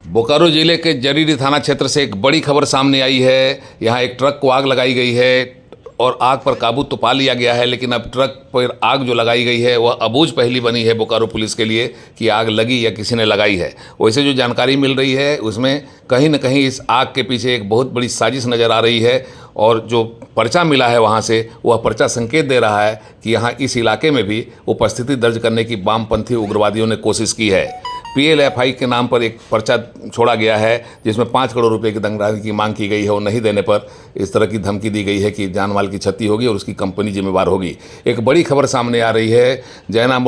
बोकारो जिले के जरीरी थाना क्षेत्र से एक बड़ी खबर सामने आई है। यहाँ एक ट्रक को आग लगाई गई है और आग पर काबू तो पा लिया गया है, लेकिन अब ट्रक पर आग जो लगाई गई है वह अबूझ पहेली बनी है बोकारो पुलिस के लिए कि आग लगी या किसी ने लगाई है। वैसे जो जानकारी मिल रही है उसमें कहीं न कहीं इस आग के पीछे एक बहुत बड़ी साजिश नज़र आ रही है और जो पर्चा मिला है वहाँ से वह पर्चा संकेत दे रहा है कि यहाँ इस इलाके में भी उपस्थिति दर्ज करने की वामपंथी उग्रवादियों ने कोशिश की है। PLFI के नाम पर एक पर्चा छोड़ा गया है जिसमें 5 करोड़ रुपए की दंडराशि की मांग की गई है और नहीं देने पर इस तरह की धमकी दी गई है कि जान माल की क्षति होगी और उसकी कंपनी जिम्मेवार होगी। एक बड़ी खबर सामने आ रही है जैना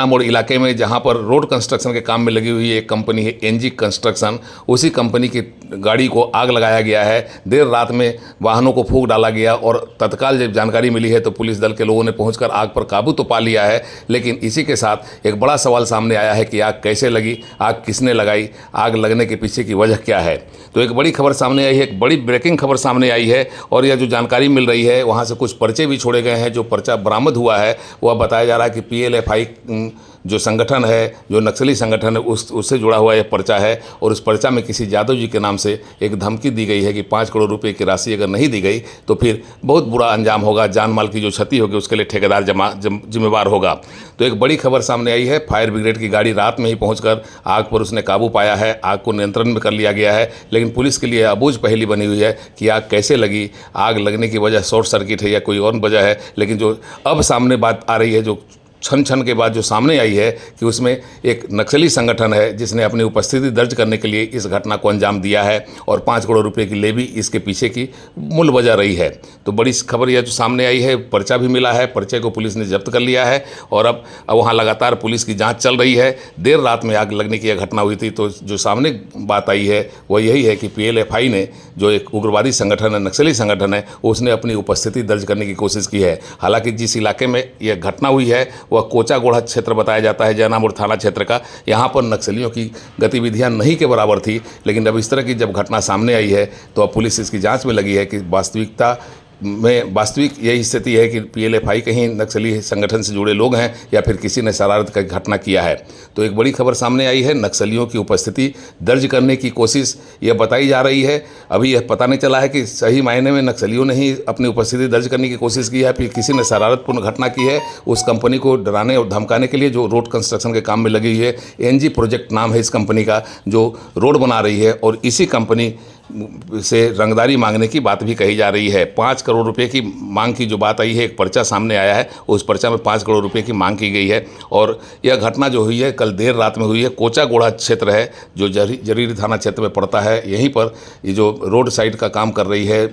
मोड़ इलाके में, जहां पर रोड कंस्ट्रक्शन के काम में लगी हुई एक कंपनी है NG कंस्ट्रक्शन। उसी कंपनी की गाड़ी को आग लगाया गया है। देर रात में वाहनों को फूंक डाला गया और तत्काल जब जानकारी मिली है तो पुलिस दल के लोगों ने पहुँचकर आग पर काबू तो पा लिया है, लेकिन इसी के साथ एक बड़ा सवाल सामने आया है कि आग कैसे लगी, आग किसने लगाई, आग लगने के पीछे की वजह क्या है। तो एक बड़ी खबर सामने आई है, एक बड़ी ब्रेकिंग खबर सामने आई है और यह जो जानकारी मिल रही है वहाँ से कुछ पर्चे भी छोड़े गए हैं। जो पर्चा बरामद हुआ है वह बताया जा रहा है कि PLFI जो संगठन है, जो नक्सली संगठन है, उससे जुड़ा हुआ यह पर्चा है और उस पर्चा में किसी यादव जी के नाम से एक धमकी दी गई है कि 5 करोड़ रुपए की राशि अगर नहीं दी गई तो फिर बहुत बुरा अंजाम होगा, जान माल की जो क्षति होगी उसके लिए ठेकेदार जिम्मेवार होगा। तो एक बड़ी खबर सामने आई है। फायर ब्रिगेड की गाड़ी रात में ही पहुंचकर आग पर उसने काबू पाया है, आग को नियंत्रण में कर लिया गया है, लेकिन पुलिस के लिए अबूझ पहेली बनी हुई है कि आग कैसे लगी, आग लगने की वजह शॉर्ट सर्किट है या कोई और वजह है। लेकिन जो अब सामने बात आ रही है, जो छन के बाद जो सामने आई है कि उसमें एक नक्सली संगठन है जिसने अपनी उपस्थिति दर्ज करने के लिए इस घटना को अंजाम दिया है और 5 करोड़ रुपए की लेवी इसके पीछे की मूल वजह रही है। तो बड़ी खबर यह जो सामने आई है, पर्चा भी मिला है, पर्चे को पुलिस ने जब्त कर लिया है और अब वहाँ लगातार पुलिस की जाँच चल रही है। देर रात में आग लगने की यह घटना हुई थी। तो जो सामने बात आई है वह यही है कि PLFI ने, जो एक उग्रवादी संगठन है, नक्सली संगठन है, उसने अपनी उपस्थिति दर्ज करने की कोशिश की है। हालांकि जिस इलाके में यह घटना हुई है वह कोचागोड़ा क्षेत्र बताया जाता है, जैना मोड़ थाना क्षेत्र का। यहाँ पर नक्सलियों की गतिविधियाँ नहीं के बराबर थी, लेकिन अब इस तरह की जब घटना सामने आई है तो अब पुलिस इसकी जांच में लगी है कि वास्तविक यही स्थिति है कि PLFI कहीं नक्सली संगठन से जुड़े लोग हैं या फिर किसी ने शरारत का घटना किया है। तो एक बड़ी खबर सामने आई है, नक्सलियों की उपस्थिति दर्ज करने की कोशिश यह बताई जा रही है। अभी यह पता नहीं चला है कि सही मायने में नक्सलियों ने ही अपनी उपस्थिति दर्ज करने की कोशिश की है, फिर किसी ने शरारतपूर्ण घटना की है उस कंपनी को डराने और धमकाने के लिए, जो रोड कंस्ट्रक्शन के काम में लगी हुई है। NG प्रोजेक्ट नाम है इस कंपनी का, जो रोड बना रही है और इसी कंपनी से रंगदारी मांगने की बात भी कही जा रही है। 5 करोड़ रुपए की मांग की जो बात आई है, एक पर्चा सामने आया है, उस पर्चा में 5 करोड़ रुपए की मांग की गई है और यह घटना जो हुई है कल देर रात में हुई है। कोचागोड़ा क्षेत्र है जो जरीरी थाना क्षेत्र में पड़ता है, यहीं पर ये जो रोड साइड का काम कर रही है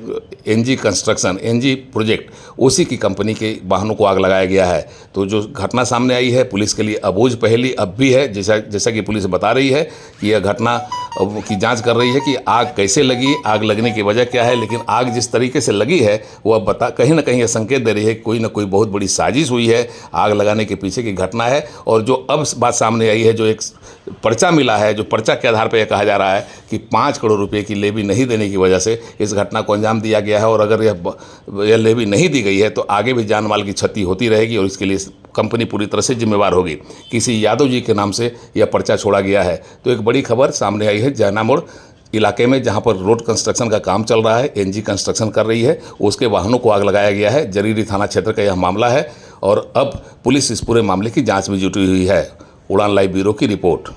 NG कंस्ट्रक्शन, NG प्रोजेक्ट, उसी की कंपनी के वाहनों को आग लगाया गया है। तो जो घटना सामने आई है पुलिस के लिए अबूझ पहेली अब भी है, जैसा कि पुलिस बता रही है कि यह घटना की जांच कर रही है कि आग कैसे लगी, आग लगने की वजह क्या है। लेकिन आग जिस तरीके से लगी है वह कहीं ना कहीं यह संकेत दे रही है कि कोई ना कोई बहुत बड़ी साजिश हुई है, आग लगाने के पीछे की घटना है। और जो अब बात सामने आई है, जो एक पर्चा मिला है, जो पर्चा के आधार पर यह कहा जा रहा है कि 5 करोड़ रुपये की लेवी नहीं देने की वजह से इस घटना को अंजाम दिया गया है और अगर यह लेवी नहीं दी गई है तो आगे भी जान माल की क्षति होती रहेगी और इसके लिए कंपनी पूरी तरह से जिम्मेवार होगी। किसी यादव जी के नाम से यह पर्चा छोड़ा गया है। तो एक बड़ी खबर सामने आई है जैना मोड़ इलाके में, जहां पर रोड कंस्ट्रक्शन का काम चल रहा है, NG कंस्ट्रक्शन कर रही है, उसके वाहनों को आग लगाया गया है। जरीरी थाना क्षेत्र का यह मामला है और अब पुलिस इस पूरे मामले की जांच में जुटी हुई है। उड़ान लाइव ब्यूरो की रिपोर्ट।